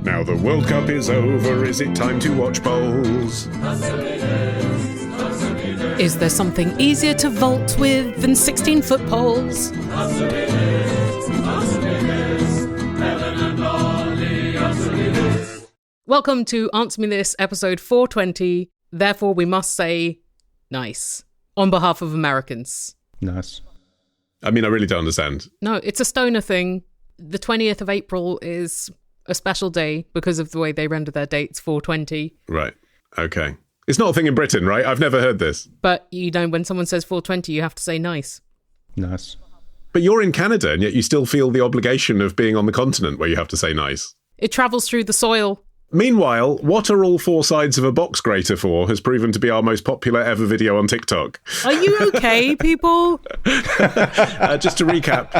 Now the World Cup is over, is it time to watch bowls? Is there something easier to vault with than 16-foot poles? Welcome to Answer Me This, episode 420. Therefore, we must say nice on behalf of Americans. Nice. I mean, I really don't understand. No, it's a stoner thing. The 20th of April is a special day because of the way they render their dates, 420. Right. Okay. It's not a thing in Britain, right? I've never heard this. But, you know, when someone says 420, you have to say nice. Nice. But you're in Canada, and yet you still feel the obligation of being on the continent where you have to say nice. It travels through the soil. Meanwhile, what are all four sides of a box grater for has proven to be our most popular ever video on TikTok. Are you okay, people? Just to recap,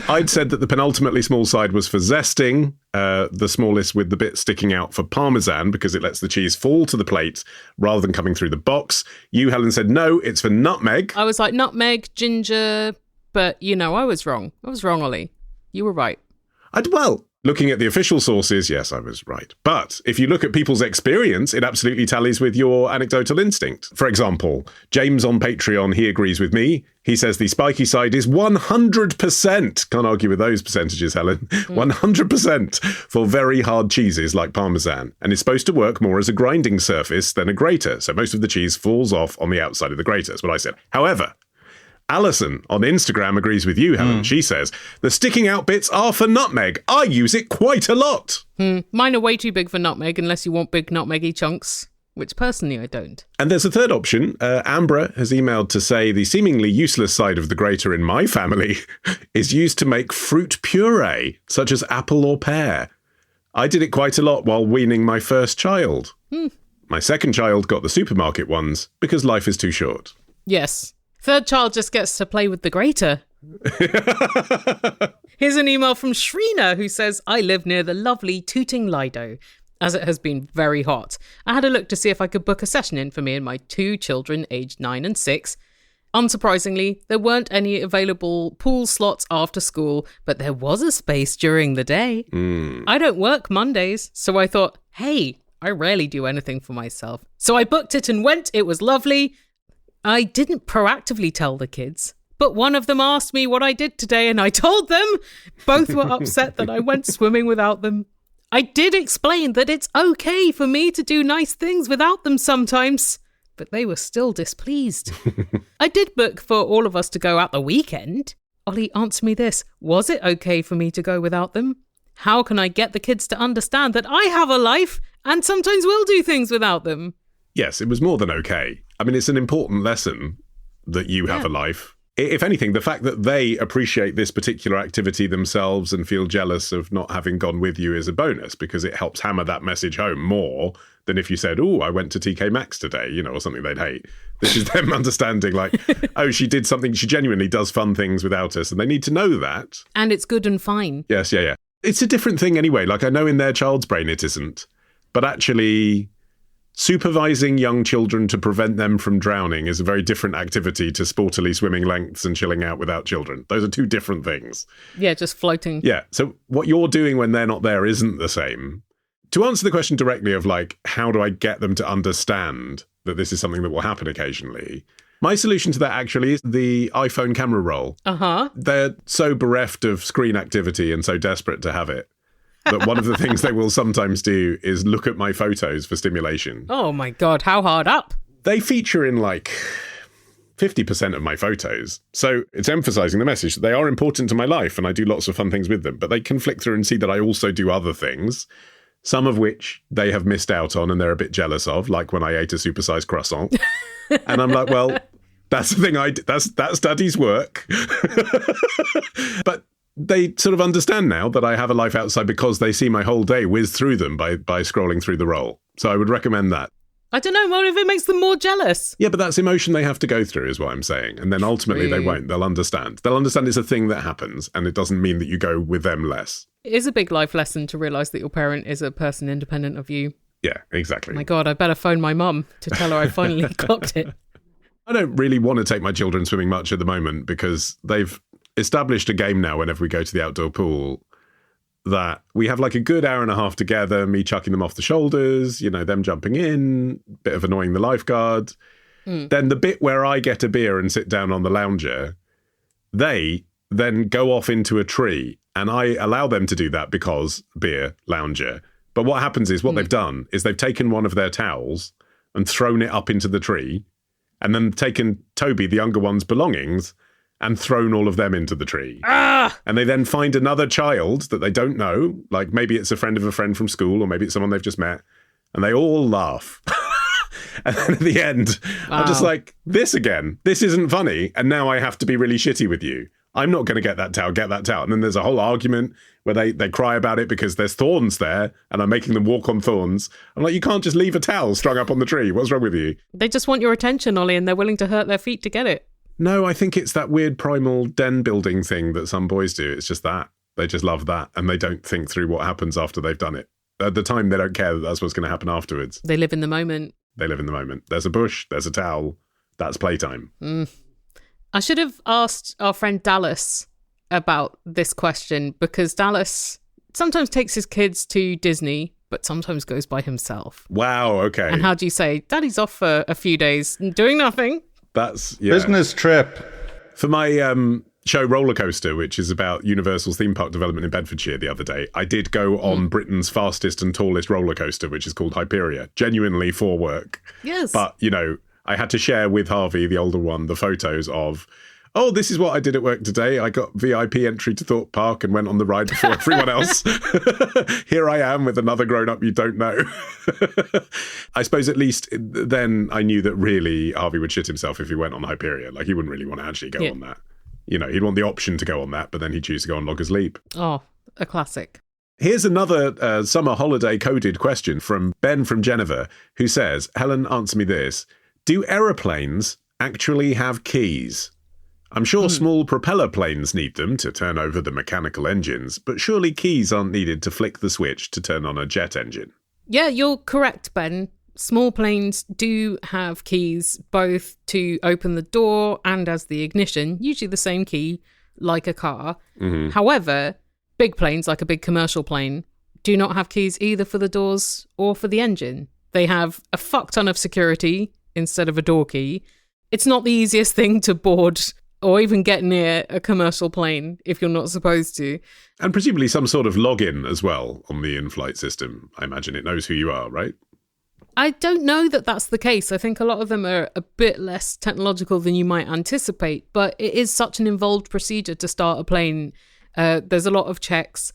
I'd said that the penultimately small side was for zesting, the smallest with the bit sticking out for parmesan because it lets the cheese fall to the plate rather than coming through the box. You, Helen, said no, it's for nutmeg. I was like nutmeg, ginger, but, you know, I was wrong. I was wrong, Olly. You were right. Well, looking at the official sources, yes, I was right. But if you look at people's experience, it absolutely tallies with your anecdotal instinct. For example, James on Patreon, he agrees with me. He says the spiky side is 100%. Can't argue with those percentages, Helen. 100% for very hard cheeses like Parmesan. And it's supposed to work more as a grinding surface than a grater. So most of the cheese falls off on the outside of the grater. That's what I said. However, Alison on Instagram agrees with you, Helen. She says, the sticking out bits are for nutmeg. I use it quite a lot. Mine are way too big for nutmeg unless you want big nutmeggy chunks, which personally I don't. And there's a third option. Ambra has emailed to say the seemingly useless side of the grater in my family is used to make fruit puree, such as apple or pear. I did it quite a lot while weaning my first child. My second child got the supermarket ones because life is too short. Yes. Third child just gets to play with the grater. Here's an email from Shrina who says, I live near the lovely Tooting Lido, as it has been very hot. I had a look to see if I could book a session in for me and my two children, aged 9 and 6. Unsurprisingly, there weren't any available pool slots after school, but there was a space during the day. I don't work Mondays, so I thought, hey, I rarely do anything for myself. So I booked it and went. It was lovely. I didn't proactively tell the kids, but one of them asked me what I did today and I told them. Both were upset that I went swimming without them. I did explain that it's okay for me to do nice things without them sometimes, but they were still displeased. I did book for all of us to go out the weekend. Olly, answer me this. Was it okay for me to go without them? How can I get the kids to understand that I have a life and sometimes will do things without them? Yes, it was more than okay. I mean, it's an important lesson that you have a life. If anything, the fact that they appreciate this particular activity themselves and feel jealous of not having gone with you is a bonus because it helps hammer that message home more than if you said, oh, I went to TK Maxx today, you know, or something they'd hate. This is them understanding like, oh, she did something, she genuinely does fun things without us, and they need to know that. And it's good and fine. Yes, yeah. It's a different thing anyway. Like, I know in their child's brain it isn't, but actually supervising young children to prevent them from drowning is a very different activity to sportily swimming lengths and chilling out without children. Those are two different things. Yeah, just floating. Yeah, so what you're doing when they're not there isn't the same. To answer the question directly of like, how do I get them to understand that this is something that will happen occasionally? My solution to that actually is the iPhone camera roll. They're so bereft of screen activity and so desperate to have it that one of the things they will sometimes do is look at my photos for stimulation. Oh my God, how hard up? They feature in like 50% of my photos. So it's emphasizing the message that they are important to my life and I do lots of fun things with them, but they can flick through and see that I also do other things, some of which they have missed out on and they're a bit jealous of, like when I ate a supersized croissant. And I'm like, well, that's the thing that's Daddy's work. But they sort of understand now that I have a life outside because they see my whole day whiz through them by scrolling through the roll. So I would recommend that. I don't know, what if it makes them more jealous? Yeah, but that's emotion they have to go through is what I'm saying. And then ultimately they won't. They'll understand. They'll understand it's a thing that happens and it doesn't mean that you go with them less. It is a big life lesson to realise that your parent is a person independent of you. Yeah, exactly. My God, I better phone my mum to tell her I finally clocked it. I don't really want to take my children swimming much at the moment because they've established a game now whenever we go to the outdoor pool that we have like a good hour and a half together, me chucking them off the shoulders, them jumping in, bit of annoying the lifeguard. Then the bit where I get a beer and sit down on the lounger, they then go off into a tree, and I allow them to do that because beer, lounger. But what happens is what they've done is they've taken one of their towels and thrown it up into the tree, and then taken Toby, the younger one's belongings, and thrown all of them into the tree. And they then find another child that they don't know, like maybe it's a friend of a friend from school, or maybe it's someone they've just met, and they all laugh. And then at the end, I'm just like, this again, this isn't funny, and now I have to be really shitty with you. I'm not going to get that towel. And then there's a whole argument where they cry about it because there's thorns there, and I'm making them walk on thorns. I'm like, you can't just leave a towel strung up on the tree. What's wrong with you? They just want your attention, Ollie, and they're willing to hurt their feet to get it. No, I think it's that weird primal den building thing that some boys do. It's just that. They just love that, and they don't think through what happens after they've done it. At the time, they don't care that that's what's going to happen afterwards. They live in the moment. There's a bush, there's a towel. That's playtime. I should have asked our friend Dallas about this question, because Dallas sometimes takes his kids to Disney, but sometimes goes by himself. Wow, okay. And how do you say, Daddy's off for a few days doing nothing? That's, business trip. For my show Roller Coaster, which is about Universal's theme park development in Bedfordshire the other day, I did go on Britain's fastest and tallest roller coaster, which is called Hyperia, genuinely for work. Yes. But, I had to share with Harvey, the older one, the photos of, this is what I did at work today. I got VIP entry to Thorpe Park and went on the ride before everyone else. Here I am with another grown-up you don't know. I suppose at least then I knew that really Harvey would shit himself if he went on Hyperia. Like, he wouldn't really want to actually go on that. He'd want the option to go on that, but then he'd choose to go on Logger's Leap. Oh, a classic. Here's another summer holiday coded question from Ben from Geneva, who says, Helen, answer me this. Do aeroplanes actually have keys? I'm sure small propeller planes need them to turn over the mechanical engines, but surely keys aren't needed to flick the switch to turn on a jet engine. Yeah, you're correct, Ben. Small planes do have keys, both to open the door and as the ignition, usually the same key, like a car. However, big planes, like a big commercial plane, do not have keys either for the doors or for the engine. They have a fuck ton of security instead of a door key. It's not the easiest thing to board or even get near a commercial plane if you're not supposed to. And presumably some sort of login as well on the in-flight system. I imagine it knows who you are, right? I don't know that that's the case. I think a lot of them are a bit less technological than you might anticipate, but it is such an involved procedure to start a plane. There's a lot of checks,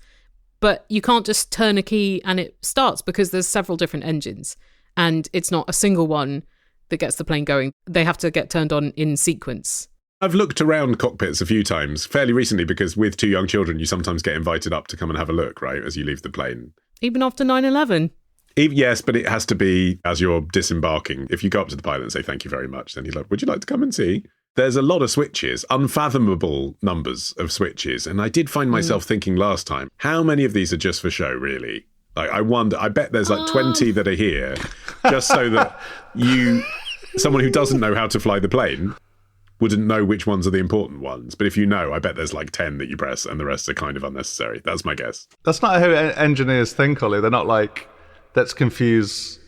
but you can't just turn a key and it starts, because there's several different engines and it's not a single one that gets the plane going. They have to get turned on in sequence. I've looked around cockpits a few times fairly recently, because with 2 young children, you sometimes get invited up to come and have a look, right, as you leave the plane. Even after 9/11. Yes, but it has to be as you're disembarking. If you go up to the pilot and say, thank you very much, then he's like, would you like to come and see? There's a lot of switches, unfathomable numbers of switches. And I did find myself thinking last time, how many of these are just for show, really? Like, I wonder, I bet there's like 20 that are here just so that someone who doesn't know how to fly the plane wouldn't know which ones are the important ones. But if you know, I bet there's like 10 that you press and the rest are kind of unnecessary. That's my guess. That's not how engineers think, Ollie. They're not like, let's confuse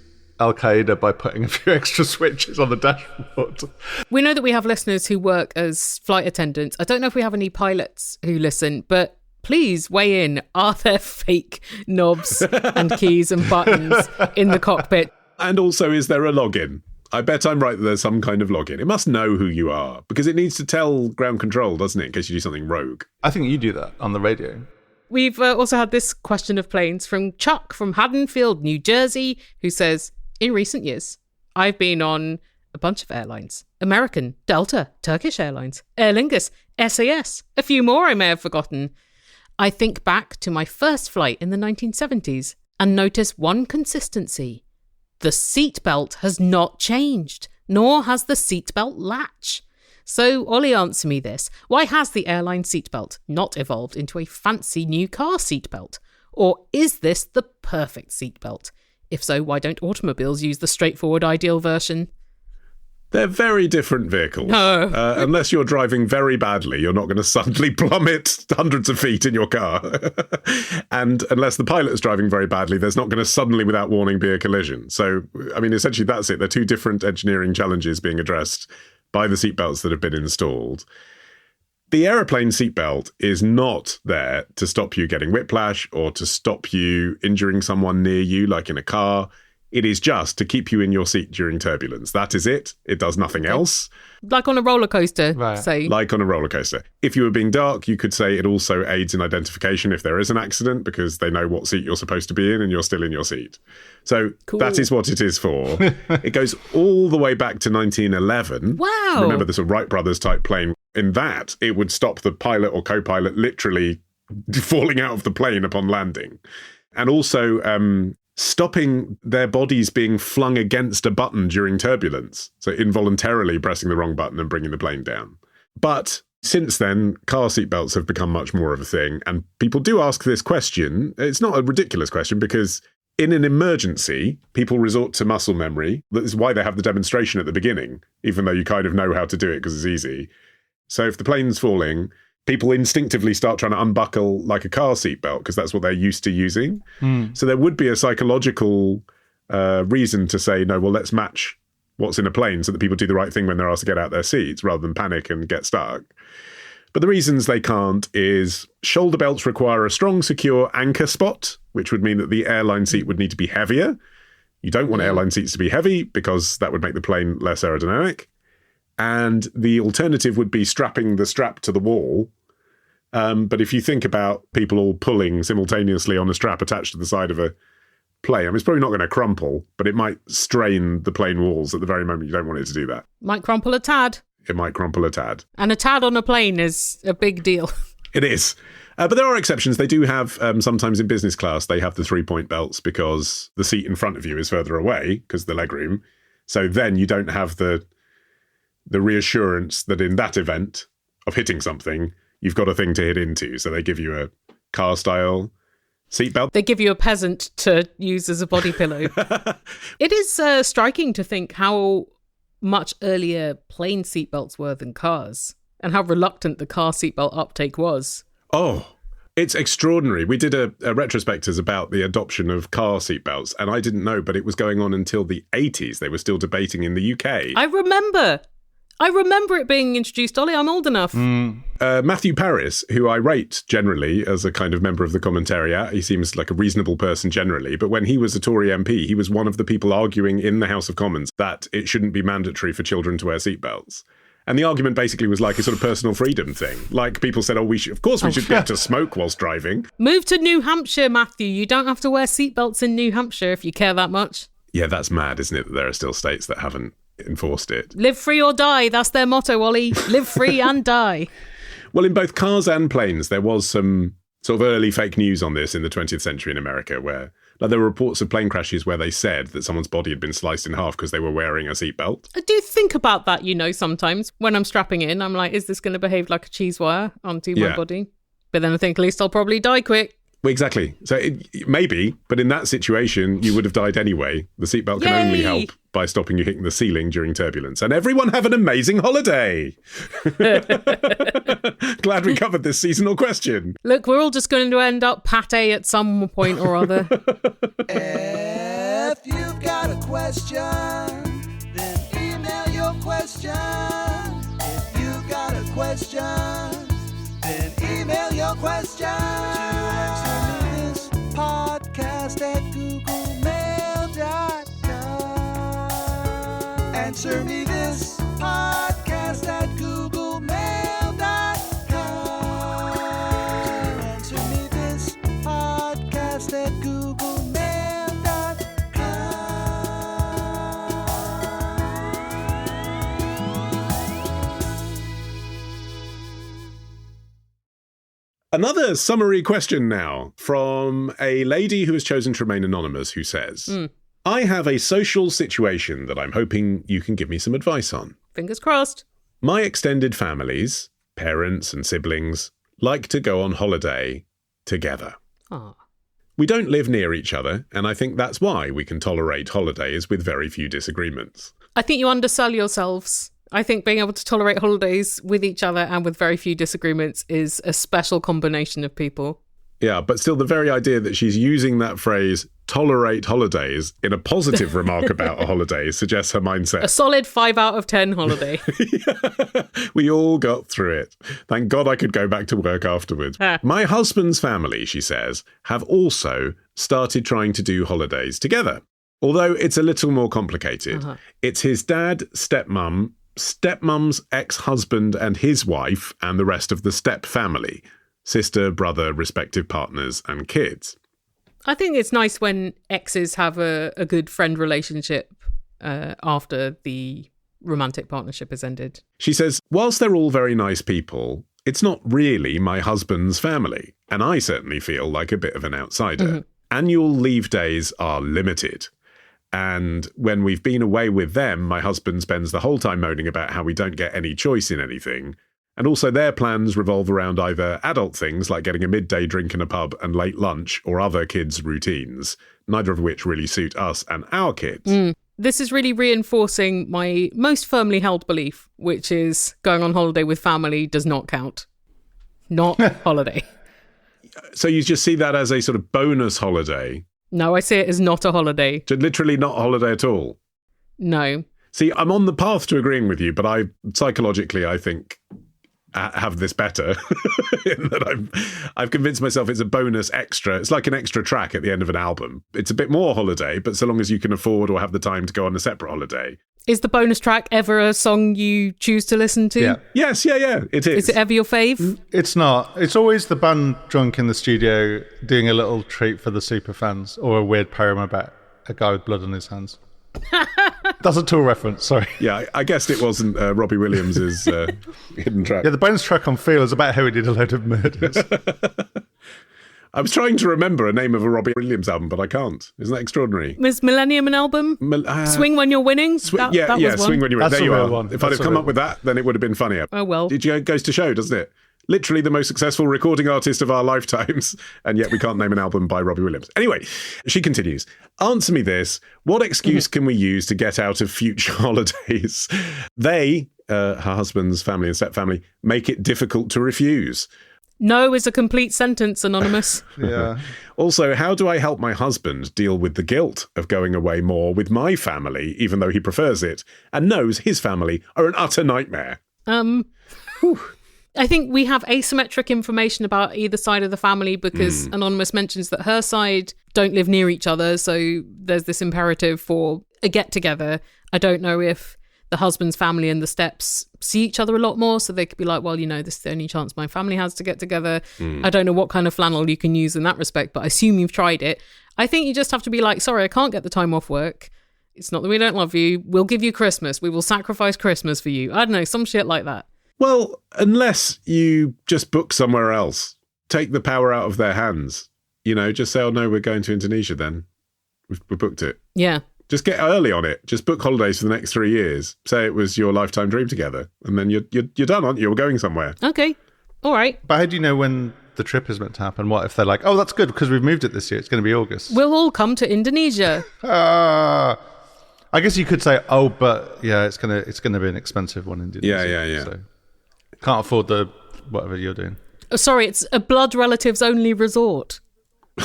Al-Qaeda by putting a few extra switches on the dashboard. We know that we have listeners who work as flight attendants. I don't know if we have any pilots who listen, but please weigh in. Are there fake knobs and keys and buttons in the cockpit? And also, is there a login? I bet I'm right that there's some kind of login. It must know who you are, because it needs to tell ground control, doesn't it, in case you do something rogue. I think you do that on the radio. We've also had this question of planes from Cuck from Haddonfield, New Jersey, who says, in recent years, I've been on a bunch of airlines. American, Delta, Turkish Airlines, Aer Lingus, SAS, a few more I may have forgotten. I think back to my first flight in the 1970s and notice one consistency. The seatbelt has not changed, nor has the seatbelt latch. So, Ollie, answer me this. Why has the airline seatbelt not evolved into a fancy new car seatbelt? Or is this the perfect seatbelt? If so, why don't automobiles use the straightforward ideal version? They're very different vehicles. No. Unless you're driving very badly, you're not going to suddenly plummet hundreds of feet in your car. And unless the pilot is driving very badly, there's not going to suddenly, without warning, be a collision. So, I mean, essentially, that's it. They're two different engineering challenges being addressed by the seatbelts that have been installed. The aeroplane seatbelt is not there to stop you getting whiplash or to stop you injuring someone near you, like in a car. It is just to keep you in your seat during turbulence. That is it. It does nothing else. Like on a roller coaster, Right. say. Like on a roller coaster. If you were being dark, you could say it also aids in identification if there is an accident because they know what seat you're supposed to be in and you're still in your seat. So Cool. that is what it is for. It goes all the way back to 1911. Wow. Remember the sort of Wright brothers type plane. In that, it would stop the pilot or co-pilot literally falling out of the plane upon landing. And also stopping their bodies being flung against a button during turbulence. So involuntarily pressing the wrong button and bringing the plane down. But since then, car seatbelts have become much more of a thing. And people do ask this question. It's not a ridiculous question because in an emergency, people resort to muscle memory. That is why they have the demonstration at the beginning, even though you kind of know how to do it because it's easy. So if the plane's falling, people instinctively start trying to unbuckle like a car seatbelt because that's what they're used to using. So there would be a psychological reason to say, no, well, let's match what's in a plane so that people do the right thing when they're asked to get out their seats rather than panic and get stuck. But the reasons they can't is shoulder belts require a strong, secure anchor spot, which would mean that the airline seat would need to be heavier. You don't want airline seats to be heavy because that would make the plane less aerodynamic. And the alternative would be strapping the strap to the wall. But if you think about people all pulling simultaneously on a strap attached to the side of a plane, I mean, it's probably not going to crumple, but it might strain the plane walls at the very moment you don't want it to do that. Might crumple a tad. It might crumple a tad. And a tad on a plane is a big deal. It is. But there are exceptions. They do have, sometimes in business class, they have the 3-point belts because the seat in front of you is further away because of the legroom. So then you don't have the reassurance that in that event of hitting something, you've got a thing to hit into. So they give you a car-style seatbelt. They give you a peasant to use as a body pillow. It is striking to think how much earlier plane seatbelts were than cars and how reluctant the car seatbelt uptake was. Oh, it's extraordinary. We did a retrospectus about the adoption of car seatbelts, and I didn't know, but it was going on until the 80s. They were still debating in the UK. I remember it being introduced, Olly. I'm old enough. Matthew Parris, who I rate generally as a kind of member of the commentariat, he seems like a reasonable person generally, but when he was a Tory MP, he was one of the people arguing in the House of Commons that it shouldn't be mandatory for children to wear seatbelts. And the argument basically was like a sort of personal freedom thing. Like people said, of course we should be able to smoke whilst driving. Move to New Hampshire, Matthew. You don't have to wear seatbelts in New Hampshire if you care that much. Yeah, that's mad, isn't it, that there are still states that haven't enforced it. Live free or die. That's their motto, Olly. Live free and die. Well, in both cars and planes, there was some sort of early fake news on this in the 20th century in America where there were reports of plane crashes where they said that someone's body had been sliced in half because they were wearing a seatbelt. I do think about that, sometimes when I'm strapping in. I'm like, is this going to behave like a cheese wire onto my body? But then I think at least I'll probably die quick. Well, exactly. So maybe, but in that situation, you would have died anyway. The seatbelt can only help by stopping you hitting the ceiling during turbulence. And everyone have an amazing holiday. Glad we covered this seasonal question. Look, we're all just going to end up pate at some point or other. If you've got a question, then email your question. If you've got a question, then email your question to answermethispodcast@googlemail.com. Answer me this podcast@googlemail.com. Answer me this podcast@googlemail.com. Another summary question now from a lady who has chosen to remain anonymous who says, I have a social situation that I'm hoping you can give me some advice on. Fingers crossed. My extended families, parents and siblings, like to go on holiday together. Aw. We don't live near each other, and I think that's why we can tolerate holidays with very few disagreements. I think you undersell yourselves. I think being able to tolerate holidays with each other and with very few disagreements is a special combination of people. Yeah, but still the very idea that she's using that phrase, tolerate holidays, in a positive remark about a holiday suggests her mindset. A solid 5 out of 10 holiday. Yeah, we all got through it. Thank God I could go back to work afterwards. My husband's family, she says, have also started trying to do holidays together. Although it's a little more complicated. It's his dad, stepmum, stepmum's ex-husband and his wife, and the rest of the step family. Sister, brother, respective partners, and kids. I think it's nice when exes have a good friend relationship after the romantic partnership has ended. She says, whilst they're all very nice people, it's not really my husband's family, and I certainly feel like a bit of an outsider. Annual leave days are limited. And when we've been away with them, my husband spends the whole time moaning about how we don't get any choice in anything. And also their plans revolve around either adult things like getting a midday drink in a pub and late lunch or other kids' routines, neither of which really suit us and our kids. This is really reinforcing my most firmly held belief, which is going on holiday with family does not count. Not holiday. So you just see that as a sort of bonus holiday? No, I see it as not a holiday. Literally not a holiday at all? No. See, I'm on the path to agreeing with you, but psychologically, I think have this better in that I've convinced myself it's a bonus extra. It's like an extra track at the end of an album. It's a bit more holiday, but so long as you can afford or have the time to go on a separate holiday. Is the bonus track ever a song you choose to listen to? Yeah. Yes, yeah, it is. Is it ever your fave? It's not. It's always the band drunk in the studio doing a little treat for the super fans, or a weird poem about a guy with blood on his hands. That's a Tool reference, sorry. Yeah, I guessed it wasn't Robbie Williams' hidden track. Yeah, the bonus track on Feel is about how he did a load of murders. I was trying to remember a name of a Robbie Williams album, but I can't. Isn't that extraordinary? Is Millennium an album? Swing When You're Winning? That was one. Swing When You're Winning. That's There you a real are. one. If I'd have come up with that, then it would have been funnier. Oh, well. It goes to show, doesn't it? Literally the most successful recording artist of our lifetimes, and yet we can't name an album by Robbie Williams. Anyway, she continues. Answer me this. What excuse can we use to get out of future holidays? They, her husband's family and stepfamily, make it difficult to refuse. No is a complete sentence, Anonymous. Yeah. Also, how do I help my husband deal with the guilt of going away more with my family, even though he prefers it, and knows his family are an utter nightmare? I think we have asymmetric information about either side of the family because Anonymous mentions that her side don't live near each other, so there's this imperative for a get-together. I don't know if the husband's family and the steps see each other a lot more, so they could be like, well, this is the only chance my family has to get together. I don't know what kind of flannel you can use in that respect, but I assume you've tried it. I think you just have to be like, sorry, I can't get the time off work. It's not that we don't love you. We'll give you Christmas. We will sacrifice Christmas for you. I don't know, some shit like that. Well, unless you just book somewhere else, take the power out of their hands. Just say, oh no, we're going to Indonesia then. We booked it. Yeah. Just get early on it. Just book holidays for the next 3 years. Say it was your lifetime dream together. And then you're done, aren't you? You're going somewhere. Okay. All right. But how do you know when the trip is meant to happen? What if they're like, oh, that's good because we've moved it this year. It's going to be August. We'll all come to Indonesia. I guess you could say, oh, but yeah, it's gonna be an expensive one in Indonesia. Yeah. So can't afford the whatever you're doing. Oh, sorry, it's a blood relatives only resort. They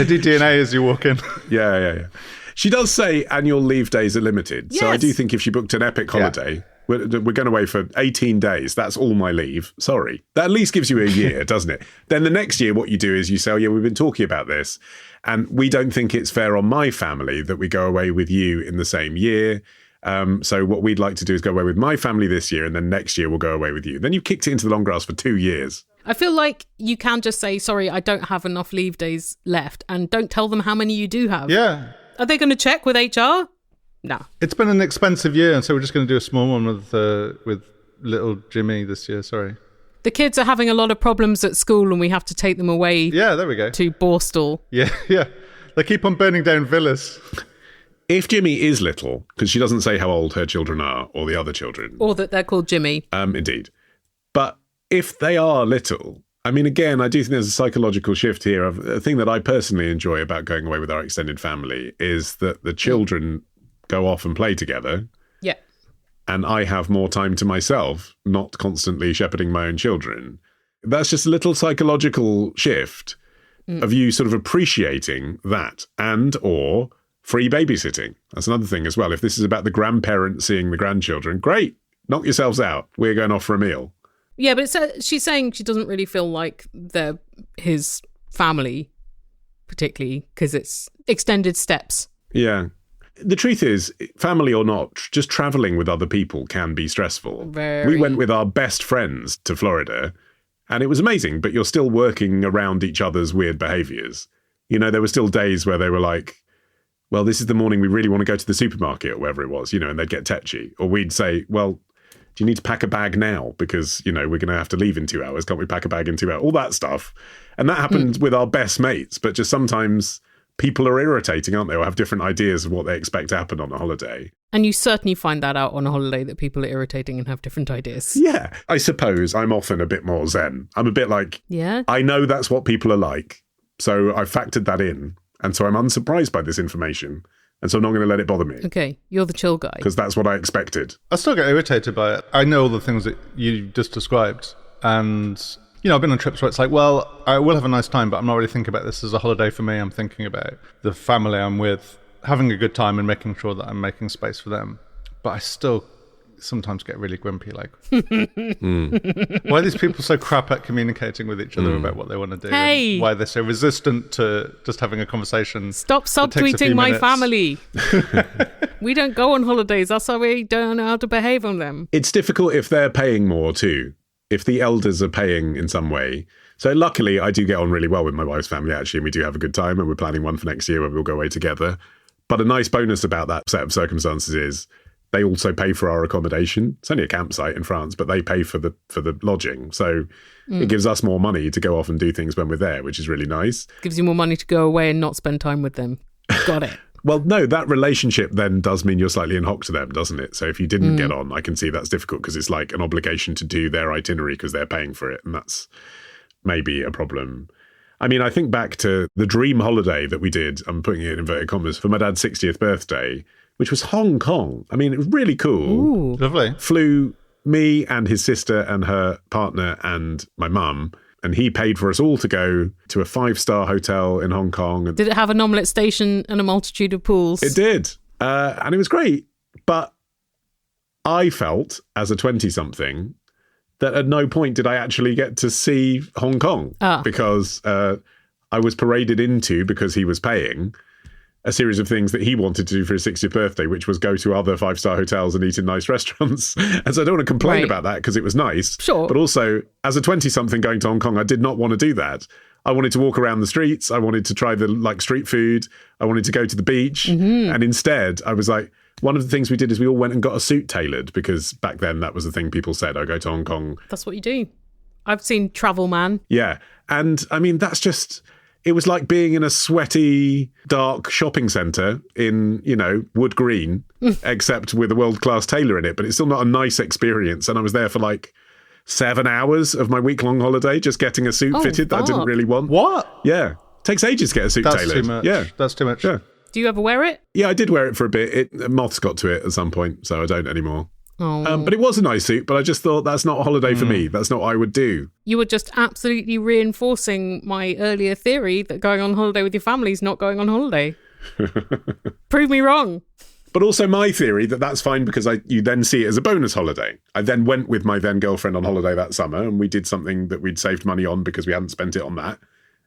do DNA as you walk in. Yeah. She does say annual leave days are limited. Yes. So I do think if she booked an epic holiday, we're going away for 18 days. That's all my leave. Sorry. That at least gives you a year, doesn't it? Then the next year, what you do is you say, oh, yeah, we've been talking about this. And we don't think it's fair on my family that we go away with you in the same year. So what we'd like to do is go away with my family this year, and then next year we'll go away with you. Then you've kicked it into the long grass for 2 years. I feel like you can just say, sorry, I don't have enough leave days left, and don't tell them how many you do have. Yeah. Are they going to check with HR? No. It's been an expensive year, and so we're just going to do a small one with little Jimmy this year. Sorry. The kids are having a lot of problems at school, and we have to take them away. Yeah, there we go. To Borstal. Yeah. They keep on burning down villas. If Jimmy is little, because she doesn't say how old her children are, or the other children. Or that they're called Jimmy. Indeed. But if they are little, I mean, again, I do think there's a psychological shift here. A thing that I personally enjoy about going away with our extended family is that the children go off and play together. Yeah. And I have more time to myself, not constantly shepherding my own children. That's just a little psychological shift of you sort of appreciating that and or free babysitting. That's another thing as well. If this is about the grandparents seeing the grandchildren, great, knock yourselves out. We're going off for a meal. Yeah, but she's saying she doesn't really feel like they're his family, particularly because it's extended steps. Yeah. The truth is, family or not, just traveling with other people can be stressful. We went with our best friends to Florida, and it was amazing, but you're still working around each other's weird behaviours. You know, there were still days where they were like, well, this is the morning we really want to go to the supermarket or wherever it was, you know, and they'd get tetchy. Or we'd say, well, do you need to pack a bag now? Because, you know, we're going to have to leave in 2 hours. Can't we pack a bag in 2 hours? All that stuff. And that happened with our best mates, but just sometimes people are irritating, aren't they? Or have different ideas of what they expect to happen on a holiday. And you certainly find that out on a holiday, that people are irritating and have different ideas. Yeah. I suppose I'm often a bit more zen. I'm a bit like, I know that's what people are like. So I factored that in. And so I'm unsurprised by this information. And so I'm not going to let it bother me. Okay. You're the chill guy. Because that's what I expected. I still get irritated by it. I know all the things that you just described. And, you know, I've been on trips where it's like, well, I will have a nice time, but I'm not really thinking about this as a holiday for me. I'm thinking about the family I'm with, having a good time and making sure that I'm making space for them. But I still sometimes get really grumpy, like, why are these people so crap at communicating with each other about what they want to do? Hey! And why they're so resistant to just having a conversation? Stop subtweeting my family. We don't go on holidays. That's why we don't know how to behave on them. It's difficult if they're paying more too. If the elders are paying in some way. So luckily, I do get on really well with my wife's family, actually, and we do have a good time, and we're planning one for next year where we'll go away together. But a nice bonus about that set of circumstances is they also pay for our accommodation. It's only a campsite in France, but they pay for the lodging. So it gives us more money to go off and do things when we're there, which is really nice. Gives you more money to go away and not spend time with them. Got it. Well, no, that relationship then does mean you're slightly in hock to them, doesn't it? So if you didn't get on, I can see that's difficult because it's like an obligation to do their itinerary because they're paying for it. And that's maybe a problem. I mean, I think back to the dream holiday that we did, I'm putting it in inverted commas, for my dad's 60th birthday, which was Hong Kong. I mean, it was really cool. Ooh. Lovely. Flew me and his sister and her partner and my mum. And he paid for us all to go to a 5-star hotel in Hong Kong. Did it have an omelette station and a multitude of pools? It did. And it was great. But I felt, as a 20-something, that at no point did I actually get to see Hong Kong. Because I was paraded into, because he was paying, a series of things that he wanted to do for his 60th birthday, which was go to other 5-star hotels and eat in nice restaurants. And so I don't want to complain about that because it was nice. Sure. But also, as a 20-something going to Hong Kong, I did not want to do that. I wanted to walk around the streets. I wanted to try the street food. I wanted to go to the beach. And instead, I was like, one of the things we did is we all went and got a suit tailored because back then that was the thing people said, I go to Hong Kong. That's what you do. I've seen Travel Man. Yeah. And I mean, that's just... It was like being in a sweaty, dark shopping centre in, you know, Wood Green, except with a world-class tailor in it. But it's still not a nice experience. And I was there for like 7 hours of my week-long holiday just getting a suit fitted that I didn't really want. What? Yeah. Takes ages to get a suit tailored. That's too much. Yeah. That's too much. Yeah. Do you ever wear it? Yeah, I did wear it for a bit. Moths got to it at some point, so I don't anymore. Oh. But it was a nice suit, but I just thought that's not a holiday for me. That's not what I would do. You were just absolutely reinforcing my earlier theory that going on holiday with your family is not going on holiday. Prove me wrong. But also my theory that that's fine because you then see it as a bonus holiday. I then went with my then girlfriend on holiday that summer and we did something that we'd saved money on because we hadn't spent it on that.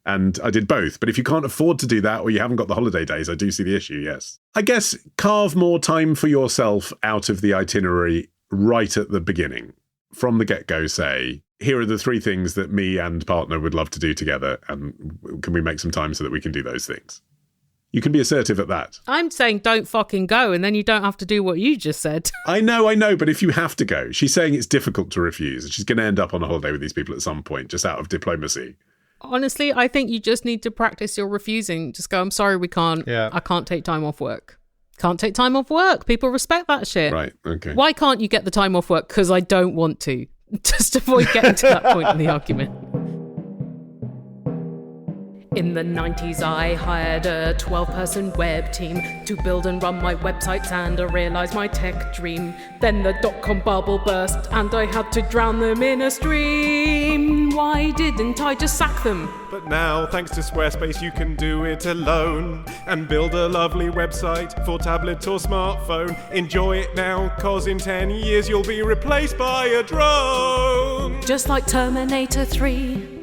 And I did both. But if you can't afford to do that or you haven't got the holiday days, I do see the issue, yes. I guess carve more time for yourself out of the itinerary right at the beginning. From the get-go, say, here are the 3 things that me and partner would love to do together. And can we make some time so that we can do those things? You can be assertive at that. I'm saying don't fucking go and then you don't have to do what you just said. I know, but if you have to go, she's saying it's difficult to refuse. And she's going to end up on a holiday with these people at some point, just out of diplomacy. Honestly, I think you just need to practice your refusing. Just go, I'm sorry, we can't. Yeah. I can't take time off work. Can't take time off work. People respect that shit. Right, okay. Why can't you get the time off work? Because I don't want to. Just avoid getting to that point in the argument. In the 90s, I hired a 12-person web team to build and run my websites, and I realised my tech dream. Then the dot-com bubble burst, and I had to drown them in a stream. Why didn't I just sack them? But now, thanks to Squarespace, you can do it alone and build a lovely website for tablet or smartphone. Enjoy it now, cause in 10 years you'll be replaced by a drone. Just like Terminator 3.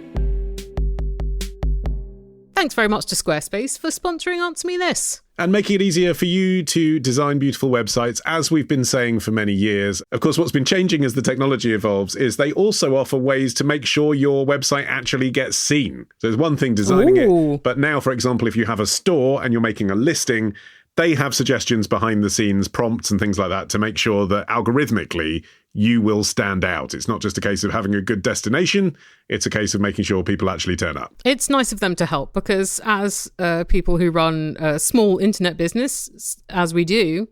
Thanks very much to Squarespace for sponsoring Answer Me This. And making it easier for you to design beautiful websites, as we've been saying for many years. Of course, what's been changing as the technology evolves is they also offer ways to make sure your website actually gets seen. So there's one thing designing it, but now, for example, if you have a store and you're making a listing, they have suggestions behind the scenes, prompts and things like that to make sure that algorithmically you will stand out. It's not just a case of having a good destination, it's a case of making sure people actually turn up. It's nice of them to help because as people who run a small internet business, as we do,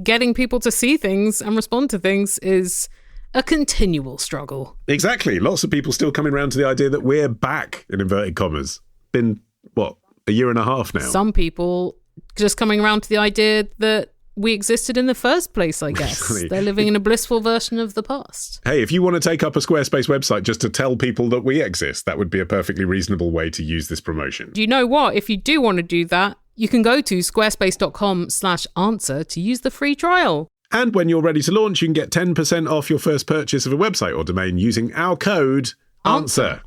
getting people to see things and respond to things is a continual struggle. Exactly. Lots of people still coming around to the idea that we're back, in inverted commas. Been, a year and a half now? Some people just coming around to the idea that we existed in the first place, I guess. Exactly. They're living in a blissful version of the past. Hey, if you want to take up a Squarespace website just to tell people that we exist, that would be a perfectly reasonable way to use this promotion. Do you know what? If you do want to do that, you can go to squarespace.com/answer to use the free trial. And when you're ready to launch, you can get 10% off your first purchase of a website or domain using our code ANSWER.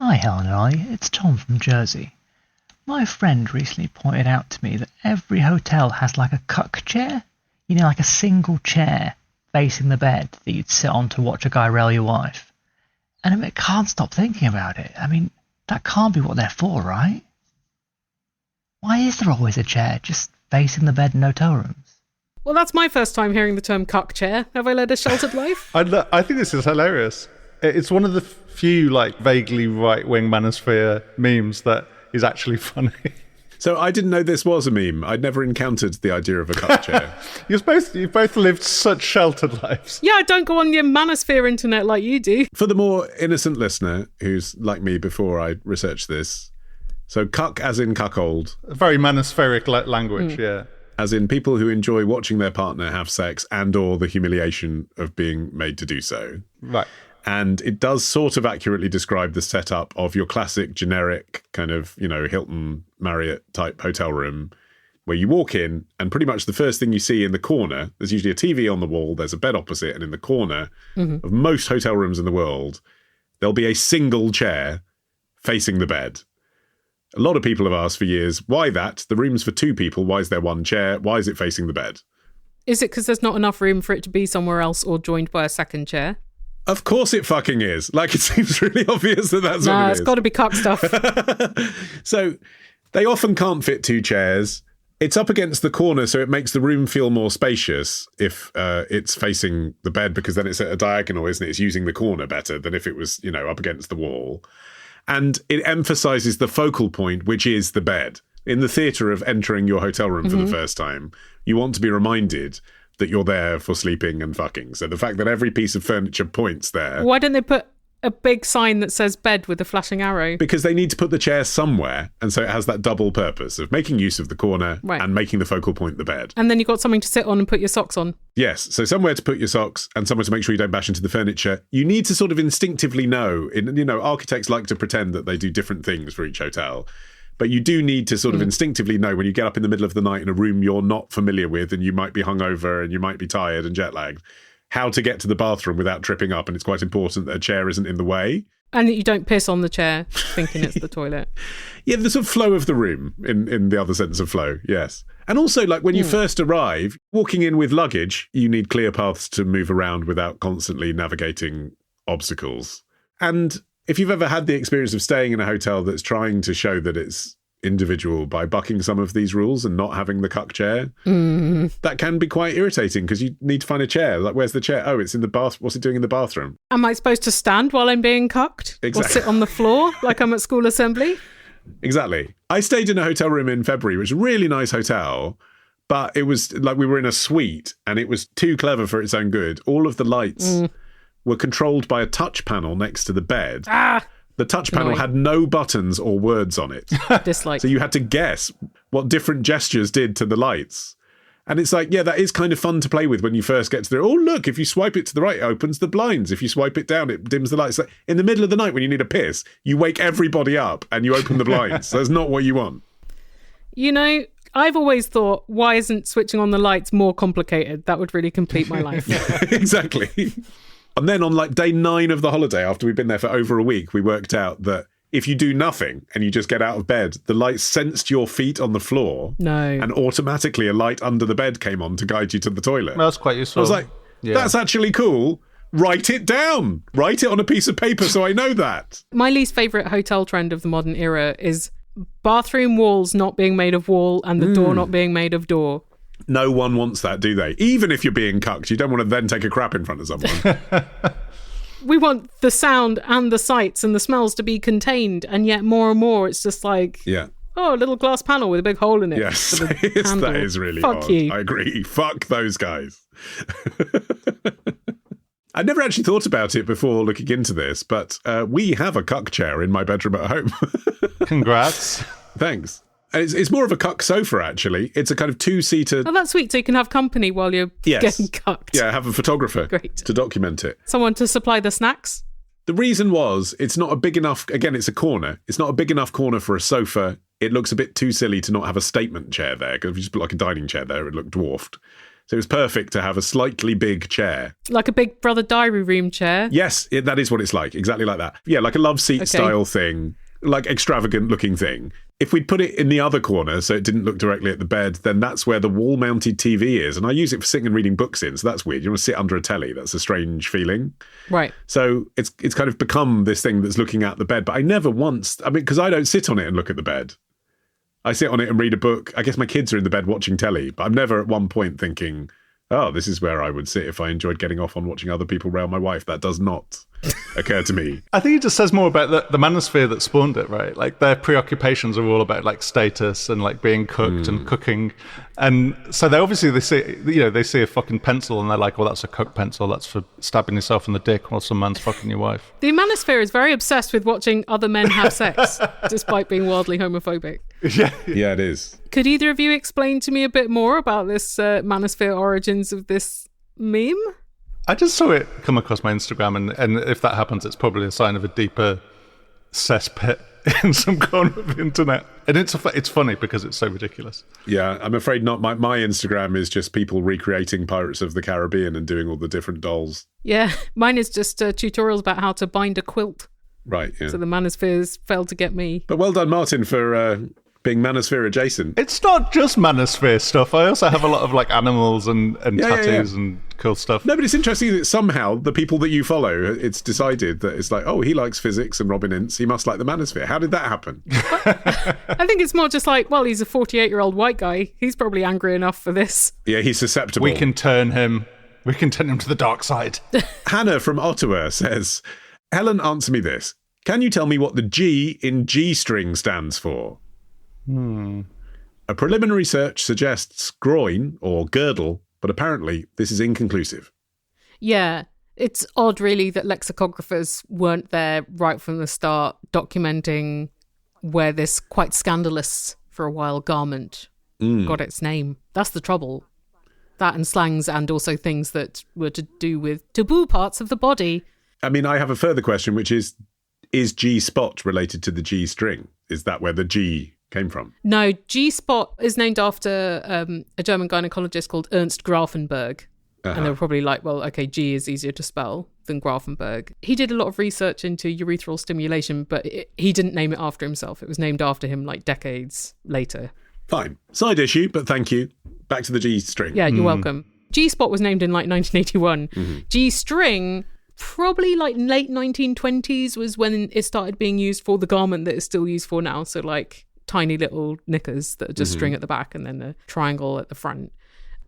Hi, Helen and Olly. It's Tom from Jersey. My friend recently pointed out to me that every hotel has like a cuck chair. You know, like a single chair facing the bed that you'd sit on to watch a guy rail your wife. And I can't stop thinking about it. I mean, that can't be what they're for, right? Why is there always a chair just facing the bed in hotel rooms? Well, that's my first time hearing the term cuck chair. Have I led a sheltered life? I think this is hilarious. It's one of the few vaguely right-wing manosphere memes that is actually funny. So I didn't know this was a meme. I'd never encountered the idea of a cuck chair. You've both lived such sheltered lives. Yeah, I don't go on your manosphere internet like you do. For the more innocent listener who's like me before I researched this, so cuck as in cuckold. A very manospheric language, yeah. As in people who enjoy watching their partner have sex and or the humiliation of being made to do so. Right. And it does sort of accurately describe the setup of your classic generic kind of, Hilton, Marriott type hotel room where you walk in and pretty much the first thing you see in the corner, there's usually a TV on the wall, there's a bed opposite, and in the corner of most hotel rooms in the world, there'll be a single chair facing the bed. A lot of people have asked for years, why that? The room's for two people. Why is there one chair? Why is it facing the bed? Is it because there's not enough room for it to be somewhere else or joined by a second chair? Of course it fucking is. It seems really obvious that that's what it is. It's got to be cuck stuff. So they often can't fit two chairs. It's up against the corner, so it makes the room feel more spacious if it's facing the bed, because then it's at a diagonal, isn't it? It's using the corner better than if it was, up against the wall. And it emphasises the focal point, which is the bed. In the theatre of entering your hotel room for the first time, you want to be reminded that you're there for sleeping and fucking. So the fact that every piece of furniture points there... Why don't they put a big sign that says bed with a flashing arrow? Because they need to put the chair somewhere, and so it has that double purpose of making use of the corner and making the focal point the bed. And then you've got something to sit on and put your socks on. Yes, so somewhere to put your socks and somewhere to make sure you don't bash into the furniture. You need to sort of instinctively know, architects like to pretend that they do different things for each hotel. But you do need to sort of instinctively know when you get up in the middle of the night in a room you're not familiar with and you might be hungover and you might be tired and jet lagged, how to get to the bathroom without tripping up. And it's quite important that a chair isn't in the way. And that you don't piss on the chair thinking it's the toilet. Yeah, the sort of flow of the room in the other sense of flow, yes. And also, when you first arrive, walking in with luggage, you need clear paths to move around without constantly navigating obstacles. And if you've ever had the experience of staying in a hotel that's trying to show that it's individual by bucking some of these rules and not having the cuck chair, that can be quite irritating because you need to find a chair. Where's the chair? Oh, it's in the bath. What's it doing in the bathroom? Am I supposed to stand while I'm being cucked? Exactly. Or sit on the floor like I'm at school assembly? Exactly. I stayed in a hotel room in February, which was a really nice hotel, but it was we were in a suite and it was too clever for its own good. All of the lights were controlled by a touch panel next to the bed. The touch panel Annoying. had no buttons or words on it. Dislike. So you had to guess what different gestures did to the lights. And it's like, yeah, that is kind of fun to play with when you first get to the... Oh, look, if you swipe it to the right, it opens the blinds. If you swipe it down, it dims the lights. Like, in the middle of the night when you need a piss, you wake everybody up and you open the blinds. That's not what you want. You know, I've always thought, why isn't switching on the lights more complicated? That would really complete my life. Exactly. And then on like day 9 of the holiday, after we'd been there for over a week, we worked out that if you do nothing and you just get out of bed, the light sensed your feet on the floor. No. And automatically a light under the bed came on to guide you to the toilet. That's quite useful. I was like, that's actually cool. Write it down. Write it on a piece of paper so I know that. My least favourite hotel trend of the modern era is bathroom walls not being made of wall and the door not being made of door. No one wants that, do they? Even if you're being cucked, you don't want to then take a crap in front of someone. We want the sound and the sights and the smells to be contained, and yet more and more it's just like, Yeah. oh, a little glass panel with a big hole in it. Yes, for the handle. that is really Fuck odd. you. I agree. Fuck those guys. I never actually thought about it before looking into this, but we have a cuck chair in my bedroom at home. Congrats. Thanks. It's more of a cuck sofa, actually. It's a kind of 2-seater... Oh, that's sweet. So you can have company while you're getting cucked. Yeah, have a photographer Great. to document it. Someone to supply the snacks. The reason was, it's not a big enough... Again, it's a corner. It's not a big enough corner for a sofa. It looks a bit too silly to not have a statement chair there, because if you just put like a dining chair there, it looked dwarfed. So it was perfect to have a slightly big chair. Like a Big Brother diary room chair. Yes, that is what it's like. Exactly like that. Yeah, like a love seat style thing. Like extravagant looking thing. If we'd put it in the other corner so it didn't look directly at the bed, then that's where the wall-mounted TV is. And I use it for sitting and reading books in, so that's weird. You want to sit under a telly. That's a strange feeling. Right. So it's kind of become this thing that's looking at the bed. But I never once... I mean, because I don't sit on it and look at the bed. I sit on it and read a book. I guess my kids are in the bed watching telly, but I'm never at one point thinking, oh, this is where I would sit if I enjoyed getting off on watching other people rail my wife. That does not occur to me. I think it just says more about the manosphere that spawned it, right? Like their preoccupations are all about like status and like being cooked and cooking. And so they see a fucking pencil and they're like, well, that's a cook pencil. That's for stabbing yourself in the dick while some man's fucking your wife. The manosphere is very obsessed with watching other men have sex, despite being wildly homophobic. Yeah, it is. Could either of you explain to me a bit more about this manosphere origins of this meme? I just saw it come across my Instagram, and if that happens, it's probably a sign of a deeper cesspit in some corner of the internet. And it's funny because it's so ridiculous. Yeah, I'm afraid not. My Instagram is just people recreating Pirates of the Caribbean and doing all the different dolls. Yeah, mine is just tutorials about how to bind a quilt. Right, yeah. So the manospheres failed to get me. But well done, Martin, for being manosphere adjacent. It's not just manosphere stuff. I also have a lot of like animals and tattoos and cool stuff. No, but it's interesting that somehow the people that you follow, it's decided that it's like, oh, he likes physics and Robin Ince, he must like the manosphere. How did that happen? I think it's more just like, well, he's a 48-year-old white guy. He's probably angry enough for this. Yeah, he's susceptible. We can turn him to the dark side. Hannah from Ottawa says, Helen, answer me this. Can you tell me what the G in G-string stands for? A preliminary search suggests groin or girdle, but apparently this is inconclusive. Yeah, it's odd really that lexicographers weren't there right from the start documenting where this quite scandalous for a while garment got its name. That's the trouble. That and slangs and also things that were to do with taboo parts of the body. I mean, I have a further question, which is G-spot related to the G-string? Is that where the G came from? No, G-spot is named after a German gynecologist called Ernst Grafenberg. And they were probably like, well, okay, G is easier to spell than Grafenberg. He did a lot of research into urethral stimulation, but he didn't name it after himself. It was named after him like decades later. Fine. Side issue, but thank you. Back to the G-string. Yeah, you're welcome. G-spot was named in like 1981. G-string, probably like late 1920s was when it started being used for the garment that it's still used for now. So like tiny little knickers that are just string at the back and then a triangle at the front.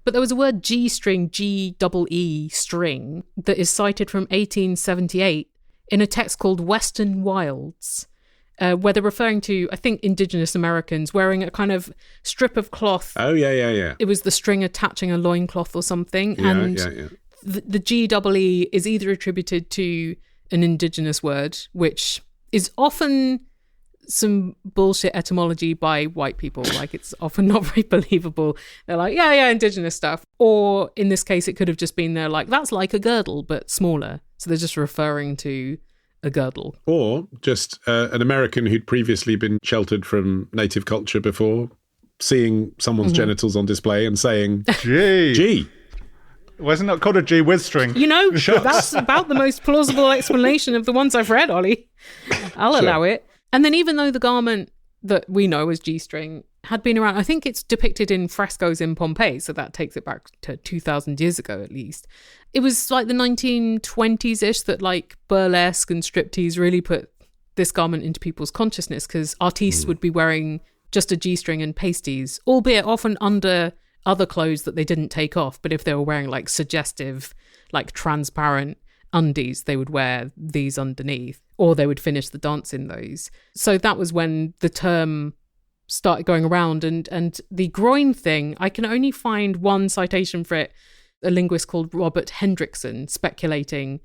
But there was a word G-string, G-E-E string, that is cited from 1878 in a text called Western Wilds, where they're referring to, I think, indigenous Americans wearing a kind of strip of cloth. Oh, yeah. It was the string attaching a loincloth or something. Yeah. the GEE is either attributed to an indigenous word, which is often some bullshit etymology by white people. Like, it's often not very believable. They're like, yeah, indigenous stuff. Or in this case, it could have just been they're like, that's like a girdle, but smaller. So they're just referring to a girdle. Or just an American who'd previously been sheltered from native culture before, seeing someone's genitals on display and saying, G. Why isn't it called a G whiz string? You know, that's about the most plausible explanation of the ones I've read, Olly. I'll allow it. And then even though the garment that we know as G-string had been around, I think it's depicted in frescoes in Pompeii, so that takes it back to 2,000 years ago at least. It was like the 1920s-ish that like burlesque and striptease really put this garment into people's consciousness, because artistes would be wearing just a G-string and pasties, albeit often under other clothes that they didn't take off. But if they were wearing like suggestive, like transparent undies, they would wear these underneath, or they would finish the dance in those. So that was when the term started going around. And the groin thing, I can only find one citation for it, a linguist called Robert Hendrickson speculating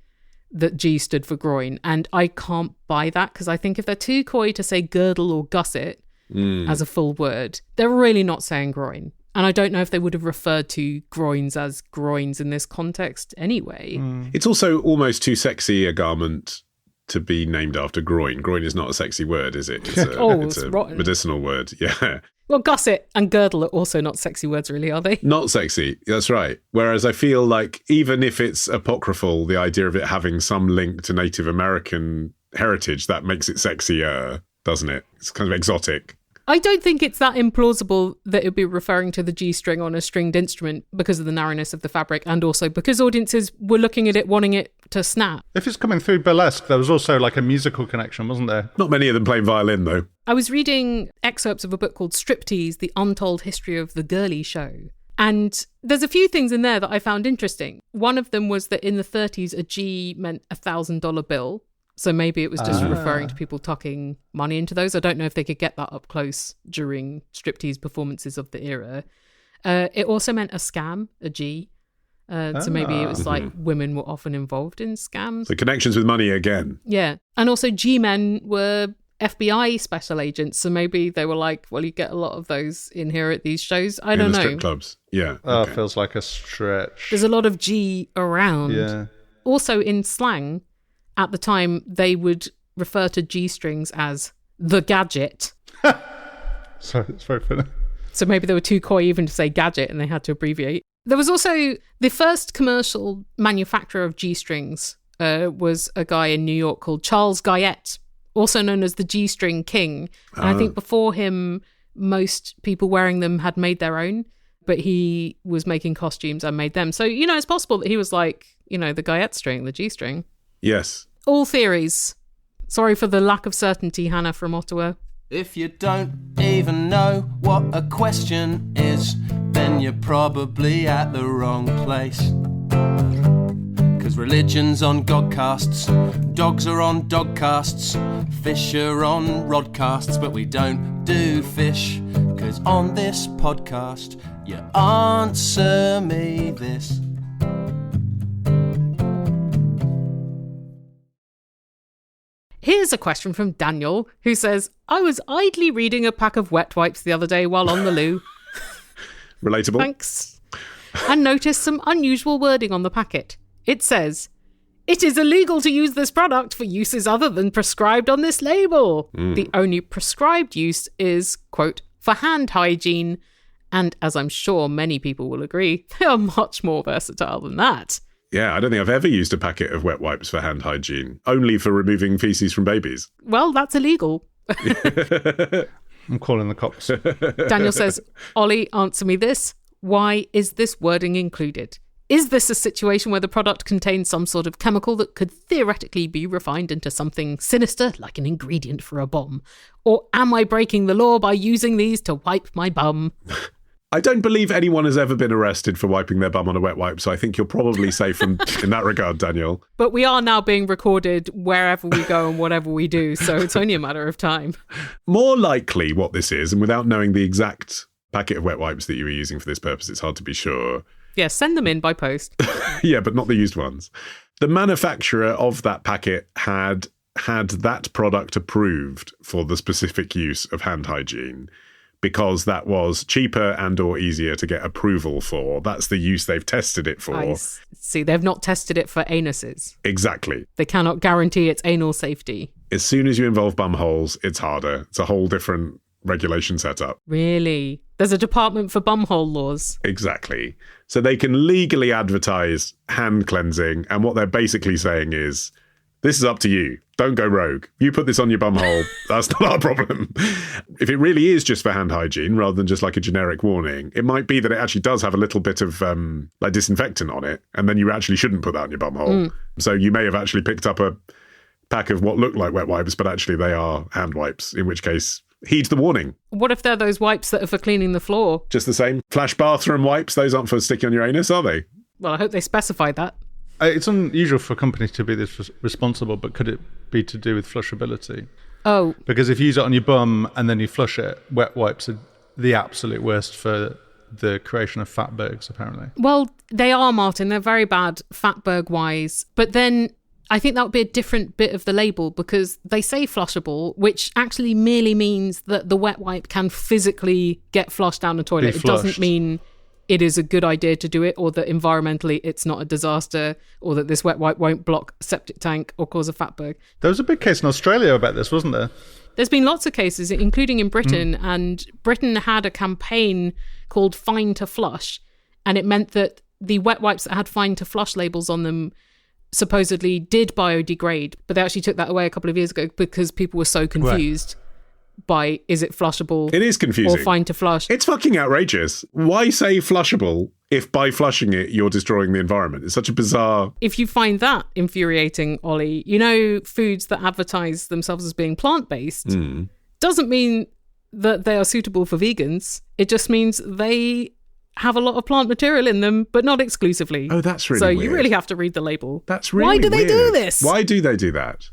that G stood for groin. And I can't buy that, because I think if they're too coy to say girdle or gusset as a full word, they're really not saying groin. And I don't know if they would have referred to groins as groins in this context anyway. It's also almost too sexy a garment to be named after groin. Groin is not a sexy word, is it? It's a rotten. Medicinal word, yeah. Well, gusset and girdle are also not sexy words, really, are they? Not sexy, that's right. Whereas I feel like even if it's apocryphal, the idea of it having some link to Native American heritage, that makes it sexier, doesn't it? It's kind of exotic. I don't think it's that implausible that it would be referring to the G-string on a stringed instrument because of the narrowness of the fabric, and also because audiences were looking at it wanting it to snap. If it's coming through burlesque, there was also like a musical connection, wasn't there? Not many of them playing violin, though. I was reading excerpts of a book called Striptease, The Untold History of the Girly Show. And there's a few things in there that I found interesting. One of them was that in the 30s, a G meant $1,000 bill. So maybe it was just referring to people tucking money into those. I don't know if they could get that up close during striptease performances of the era. It also meant a scam, a G. So maybe it was like women were often involved in scams. The connections with money again. Yeah. And also G-men were FBI special agents. So maybe they were like, well, you get a lot of those in here at these shows. I don't know. Strip clubs. Yeah. Oh, okay. Feels like a stretch. There's a lot of G around. Yeah. Also in slang, at the time, they would refer to G-strings as the gadget. Sorry, it's very funny. So maybe they were too coy even to say gadget and they had to abbreviate. There was also the first commercial manufacturer of G-strings was a guy in New York called Charles Guyette, also known as the G-string king. And I think before him, most people wearing them had made their own, but he was making costumes and made them. So, you know, it's possible that he was like, you know, the Guyette string, the G-string. Yes. All theories. Sorry for the lack of certainty, Hannah from Ottawa. If you don't even know what a question is, then you're probably at the wrong place. 'Cause religion's on godcasts, dogs are on dogcasts, fish are on rodcasts, but we don't do fish. 'Cause on this podcast, you answer me this. Here's a question from Daniel, who says, I was idly reading a pack of wet wipes the other day while on the loo. Relatable. Thanks. And noticed some unusual wording on the packet. It says, it is illegal to use this product for uses other than prescribed on this label. The only prescribed use is, quote, for hand hygiene. And as I'm sure many people will agree, they are much more versatile than that. Yeah, I don't think I've ever used a packet of wet wipes for hand hygiene, only for removing feces from babies. Well, that's illegal. I'm calling the cops. Daniel says, Olly, answer me this. Why is this wording included? Is this a situation where the product contains some sort of chemical that could theoretically be refined into something sinister, like an ingredient for a bomb? Or am I breaking the law by using these to wipe my bum? I don't believe anyone has ever been arrested for wiping their bum on a wet wipe, so I think you're probably safe in that regard, Daniel. But we are now being recorded wherever we go and whatever we do, so it's only a matter of time. More likely what this is, and without knowing the exact packet of wet wipes that you were using for this purpose, it's hard to be sure. Yeah, send them in by post. Yeah, but not the used ones. The manufacturer of that packet had that product approved for the specific use of hand hygiene because that was cheaper and or easier to get approval for. That's the use they've tested it for. I see, they've not tested it for anuses. Exactly. They cannot guarantee its anal safety. As soon as you involve bum holes, it's harder. It's a whole different regulation setup. Really? There's a department for bumhole laws. Exactly. So they can legally advertise hand cleansing, and what they're basically saying is, this is up to you. Don't go rogue. You put this on your bumhole. That's not our problem. If it really is just for hand hygiene rather than just like a generic warning, it might be that it actually does have a little bit of like disinfectant on it, and then you actually shouldn't put that on your bumhole. So you may have actually picked up a pack of what look like wet wipes, but actually they are hand wipes, in which case, heed the warning. What if they're those wipes that are for cleaning the floor? Just the same. Flash bathroom wipes, those aren't for sticking on your anus, are they? Well, I hope they specify that. It's unusual for companies to be this responsible, but could it be to do with flushability? Oh. Because if you use it on your bum and then you flush it, wet wipes are the absolute worst for the creation of fatbergs, apparently. Well, they are, Martin. They're very bad fatberg-wise. But then I think that would be a different bit of the label because they say flushable, which actually merely means that the wet wipe can physically get flushed down the toilet. It doesn't mean it is a good idea to do it, or that environmentally it's not a disaster, or that this wet wipe won't block a septic tank or cause a fatberg. There was a big case in Australia about this, wasn't there? There's been lots of cases, including in Britain, and Britain had a campaign called Fine to Flush, and it meant that the wet wipes that had Fine to Flush labels on them supposedly did biodegrade, but they actually took that away a couple of years ago because people were so confused. Right. By is it flushable? It is confusing. Or fine to flush? It's fucking outrageous. Why say flushable if by flushing it you're destroying the environment? It's such a bizarre... If you find that infuriating, Ollie, you know, foods that advertise themselves as being plant-based doesn't mean that they are suitable for vegans. It just means they have a lot of plant material in them, but not exclusively. Oh, that's really so weird. You really have to read the label. That's really Why do weird. they do this? Why do they do that?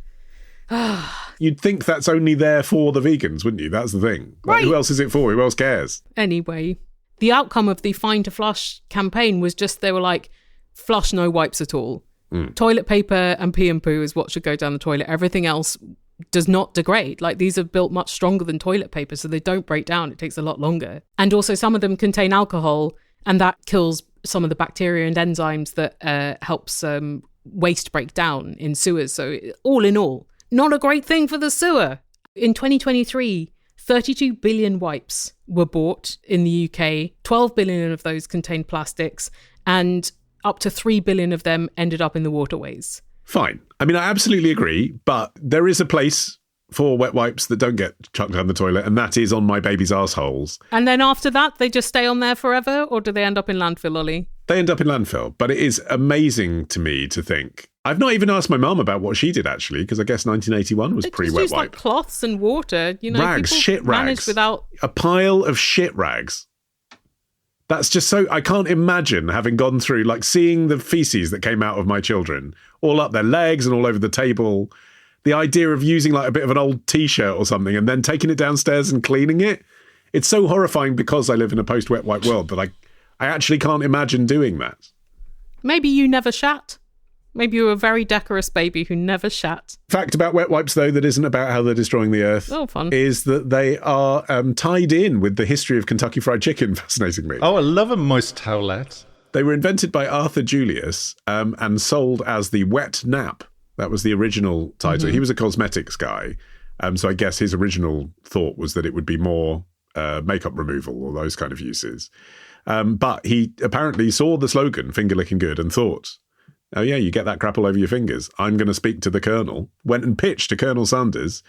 You'd think that's only there for the vegans, wouldn't you? That's the thing. Like, right. Who else is it for? Who else cares? Anyway, the outcome of the Fine to Flush campaign was just they were like, flush no wipes at all. Toilet paper and pee and poo is what should go down the toilet. Everything else does not degrade. Like, these are built much stronger than toilet paper, so they don't break down. It takes a lot longer. And also some of them contain alcohol, and that kills some of the bacteria and enzymes that helps waste break down in sewers. So all in all, not a great thing for the sewer. In 2023, 32 billion wipes were bought in the UK. 12 billion of those contained plastics, and up to 3 billion of them ended up in the waterways. Fine. I mean, I absolutely agree, but there is a place for wet wipes that don't get chucked down the toilet, and that is on my baby's arseholes. And then after that, they just stay on there forever, or do they end up in landfill, Ollie? They end up in landfill, but it is amazing to me to think. I've not even asked my mum about what she did, actually, because I guess 1981 was pre-wet wipe. Like cloths and water, you know. Rags, shit rags. Without a pile of shit rags. That's just so... I can't imagine having gone through, like, seeing the feces that came out of my children, all up their legs and all over the table. The idea of using, like, a bit of an old T-shirt or something and then taking it downstairs and cleaning it. It's so horrifying because I live in a post-wet wipe world, but I actually can't imagine doing that. Maybe you never shat. Maybe you were a very decorous baby who never shat. Fact about wet wipes, though, that isn't about how they're destroying the earth. Oh, fun. Is that they are tied in with the history of Kentucky Fried Chicken, fascinatingly. Oh, I love a moist towelette. They were invented by Arthur Julius and sold as the wet nap. That was the original title. He was a cosmetics guy. So I guess his original thought was that it would be more makeup removal or those kind of uses. But he apparently saw the slogan, finger licking good, and thought, oh yeah, you get that crap all over your fingers. I'm going to speak to the Colonel. Went and pitched to Colonel Sanders.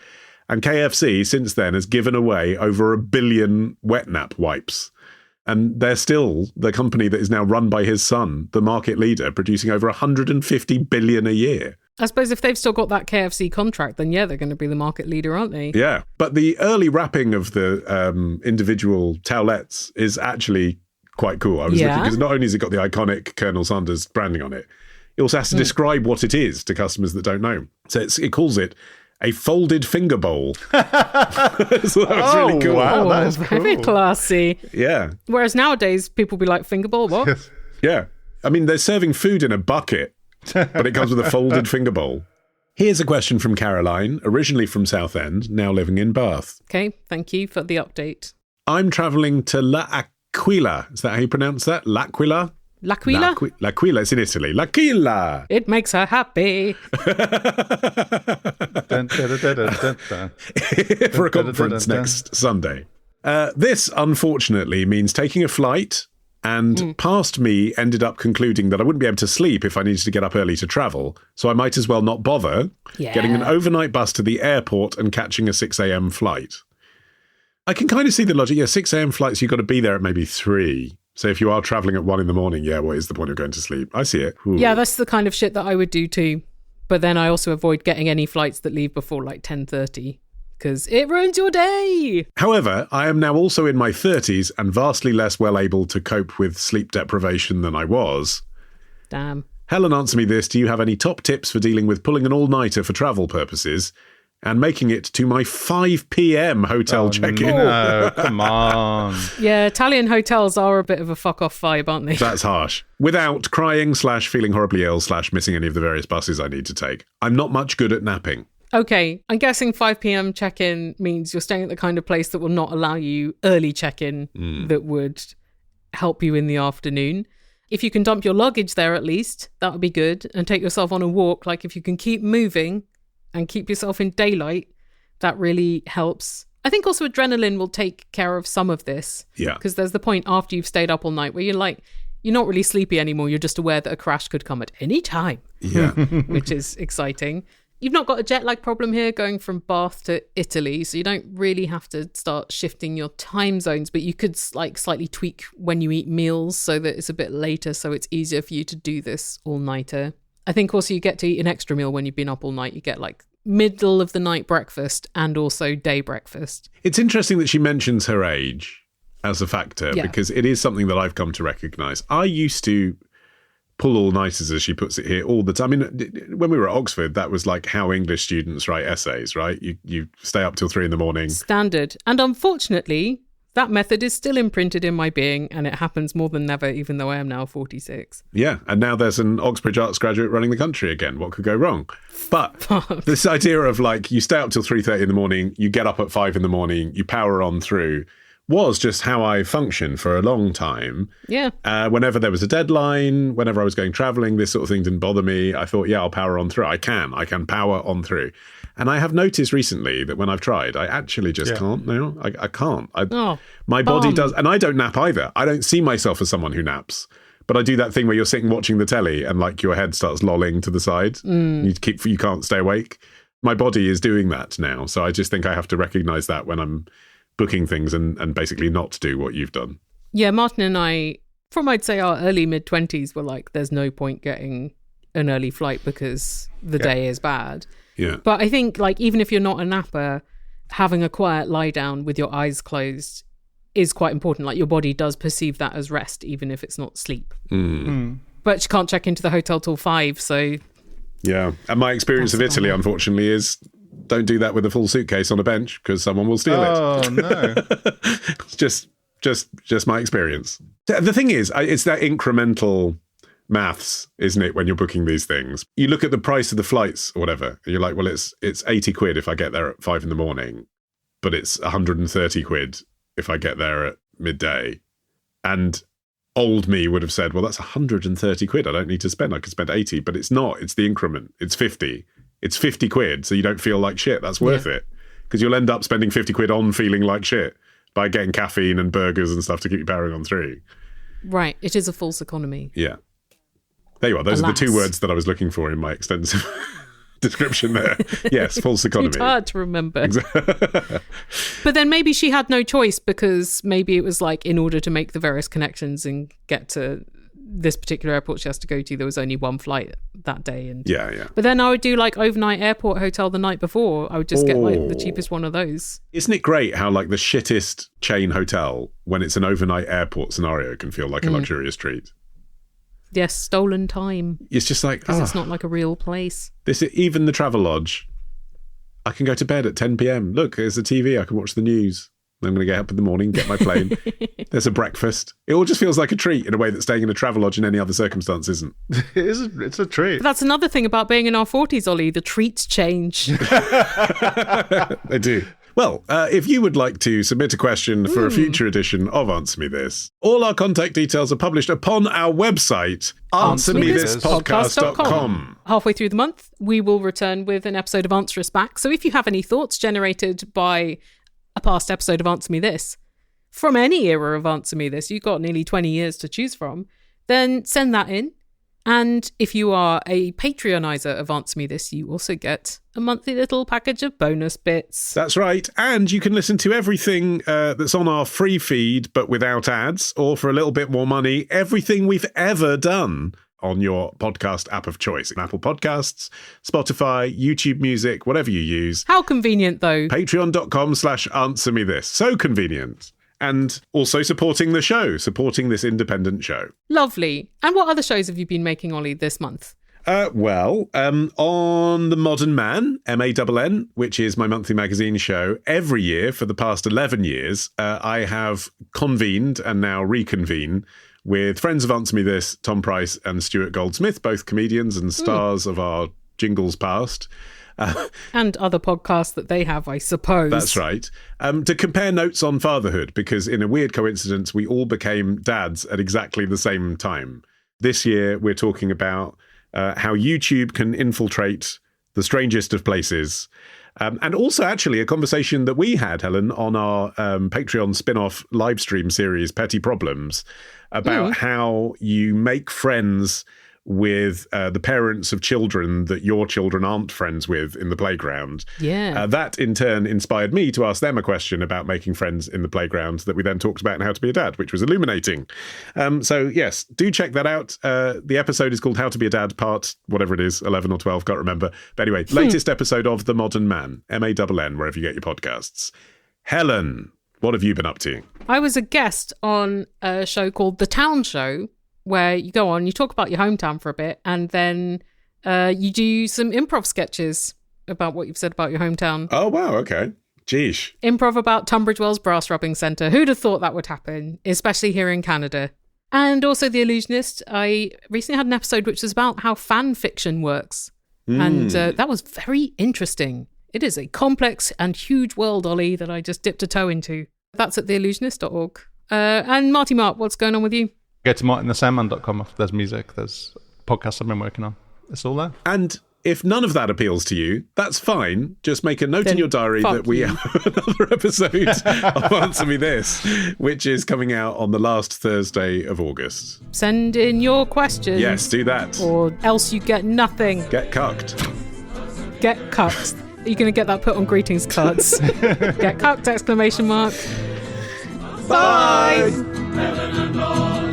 And KFC since then has given away over 1 billion wet nap wipes. And they're still the company that is now run by his son, the market leader, producing over 150 billion a year. I suppose if they've still got that KFC contract, then yeah, they're going to be the market leader, aren't they? Yeah. But the early wrapping of the individual towelettes is actually quite cool. I was looking, because not only has it got the iconic Colonel Sanders branding on it, it also has to describe what it is to customers that don't know. So it calls it a folded finger bowl. So that was really cool. Wow, that is very cool. classy. Yeah. Whereas nowadays, people be like, finger bowl, what? Yeah. I mean, they're serving food in a bucket, but it comes with a folded finger bowl. Here's a question from Caroline, originally from Southend, now living in Bath. Okay, thank you for the update. I'm travelling to L'Aquila. Is that how you pronounce that? L'Aquila? L'Aquila? L'Aquila, it's in Italy. L'Aquila! It makes her happy. Dun, dun, dun, dun, dun, dun. For a conference next Sunday. This, unfortunately, means taking a flight, and past me ended up concluding that I wouldn't be able to sleep if I needed to get up early to travel, so I might as well not bother getting an overnight bus to the airport and catching a 6 a.m. flight. I can kind of see the logic. Yeah, 6 a.m. flights, you've got to be there at maybe 3. So if you are travelling at 1 a.m, what is the point of going to sleep? I see it. Ooh. Yeah, that's the kind of shit that I would do too. But then I also avoid getting any flights that leave before like 10:30 because it ruins your day. However, I am now also in my 30s and vastly less well able to cope with sleep deprivation than I was. Damn. Helen, answer me this. Do you have any top tips for dealing with pulling an all-nighter for travel purposes and making it to my 5 p.m. hotel check-in? No, come on. Yeah, Italian hotels are a bit of a fuck-off vibe, aren't they? That's harsh. Without crying / feeling horribly ill / missing any of the various buses I need to take. I'm not much good at napping. Okay, I'm guessing 5 p.m. check-in means you're staying at the kind of place that will not allow you early check-in that would help you in the afternoon. If you can dump your luggage there at least, that would be good, and take yourself on a walk. Like if you can keep moving and keep yourself in daylight, that really helps. I think also adrenaline will take care of some of this. Yeah. Because there's the point after you've stayed up all night where you're not really sleepy anymore. You're just aware that a crash could come at any time. Yeah. Which is exciting. You've not got a jet lag problem here going from Bath to Italy, so you don't really have to start shifting your time zones, but you could slightly tweak when you eat meals so that it's a bit later, so it's easier for you to do this all-nighter. I think also you get to eat an extra meal when you've been up all night. You get middle of the night breakfast and also day breakfast. It's interesting that she mentions her age as a factor because it is something that I've come to recognise. I used to pull all-nighters, as she puts it here, all the time. I mean, when we were at Oxford, that was like how English students write essays, right? You stay up till 3 a.m. Standard. And unfortunately, that method is still imprinted in my being, and it happens more than ever, even though I am now 46. Yeah, and now there's an Oxbridge Arts graduate running the country again. What could go wrong? But this idea of you stay up till 3:30 in the morning, you get up at 5 a.m, you power on through, was just how I functioned for a long time. Yeah. Whenever there was a deadline, whenever I was going travelling, this sort of thing didn't bother me. I thought, I'll power on through. I can power on through. And I have noticed recently that when I've tried, I actually just can't now. I can't. My body does, and I don't nap either. I don't see myself as someone who naps. But I do that thing where you're sitting watching the telly and your head starts lolling to the side. You can't stay awake. My body is doing that now. So I just think I have to recognise that when I'm booking things and basically not do what you've done. Yeah, Martin and I, from I'd say our early mid-20s, were there's no point getting an early flight because the day is bad. Yeah. But I think even if you're not a napper, having a quiet lie down with your eyes closed is quite important. Your body does perceive that as rest, even if it's not sleep. But you can't check into the hotel till 5, so... Yeah. And my experience of Italy, unfortunately, is don't do that with a full suitcase on a bench because someone will steal it. Oh, no. It's just my experience. The thing is, it's that incremental maths, isn't it, when you're booking these things? You look at the price of the flights or whatever, and you're like, well, it's 80 quid if I get there at 5 a.m, but it's 130 quid if I get there at midday. And old me would have said, well, that's 130 quid I don't need to spend. I could spend 80, but it's not. It's the increment. It's 50. It's 50 quid, so you don't feel like shit. That's worth it. Because you'll end up spending 50 quid on feeling like shit by getting caffeine and burgers and stuff to keep you powering on through. Right. It is a false economy. Yeah. There you are. Those are the 2 words that I was looking for in my extensive description there. Yes, false economy. It's hard to remember. But then maybe she had no choice because maybe it was in order to make the various connections and get to this particular airport she has to go to, there was only one flight that day. And yeah. But then I would do overnight airport hotel the night before. I would just get the cheapest one of those. Isn't it great how the shittest chain hotel, when it's an overnight airport scenario, can feel like a luxurious treat? Yes, stolen time. It's just because it's not a real place. Even the Travelodge, I can go to bed at 10 p.m. Look, there's a TV. I can watch the news. I'm going to get up in the morning, get my plane. There's a breakfast. It all just feels like a treat in a way that staying in a Travelodge in any other circumstance isn't. It's a treat. But that's another thing about being in our 40s, Ollie. The treats change. They do. Well, if you would like to submit a question for a future edition of Answer Me This, all our contact details are published upon our website, answermethispodcast.com. Halfway through the month, we will return with an episode of Answer Us Back. So if you have any thoughts generated by a past episode of Answer Me This, from any era of Answer Me This, you've got nearly 20 years to choose from, then send that in. And if you are a Patreonizer of Answer Me This, you also get a monthly little package of bonus bits. That's right. And you can listen to everything that's on our free feed, but without ads, or for a little bit more money, everything we've ever done on your podcast app of choice. Apple Podcasts, Spotify, YouTube Music, whatever you use. How convenient, though. Patreon.com/answermethis. So convenient. And also supporting the show, supporting this independent show. Lovely. And what other shows have you been making, Ollie, this month? On The Modern Man, MANN, which is my monthly magazine show, every year for the past 11 years, I have convened and now reconvene with friends of Answer Me This, Tom Price and Stuart Goldsmith, both comedians and stars of our jingles past. And other podcasts that they have, I suppose. That's right. To compare notes on fatherhood, because in a weird coincidence, we all became dads at exactly the same time. This year, we're talking about how YouTube can infiltrate the strangest of places. And also, actually, a conversation that we had, Helen, on our Patreon spin-off live stream series, Petty Problems, about how you make friends with the parents of children that your children aren't friends with in the playground. Yeah. That, in turn, inspired me to ask them a question about making friends in the playground that we then talked about in How to Be a Dad, which was illuminating. So, yes, do check that out. The episode is called How to Be a Dad, part whatever it is, 11 or 12, can't remember. But anyway, latest episode of The Modern Man, MANN, wherever you get your podcasts. Helen, what have you been up to? I was a guest on a show called The Town Show, where you go on, you talk about your hometown for a bit, and then you do some improv sketches about what you've said about your hometown. Oh, wow, okay. Geesh. Improv about Tunbridge Wells Brass Rubbing Centre. Who'd have thought that would happen, especially here in Canada? And also The Illusionist. I recently had an episode which was about how fan fiction works. And that was very interesting. It is a complex and huge world, Ollie, that I just dipped a toe into. That's at theillusionist.org. And Marty Mark, what's going on with you? Go to martinthesandman.com. There's music, there's podcasts I've been working on. It's all there. And if none of that appeals to you, that's fine. Just make a note in your diary that we have another episode of Answer Me This, which is coming out on the last Thursday of August. Send in your questions. Yes, do that. Or else you get nothing. Get cucked. Get cucked. Are you going to get that put on greetings cards? Get cucked, exclamation mark. Bye. Bye.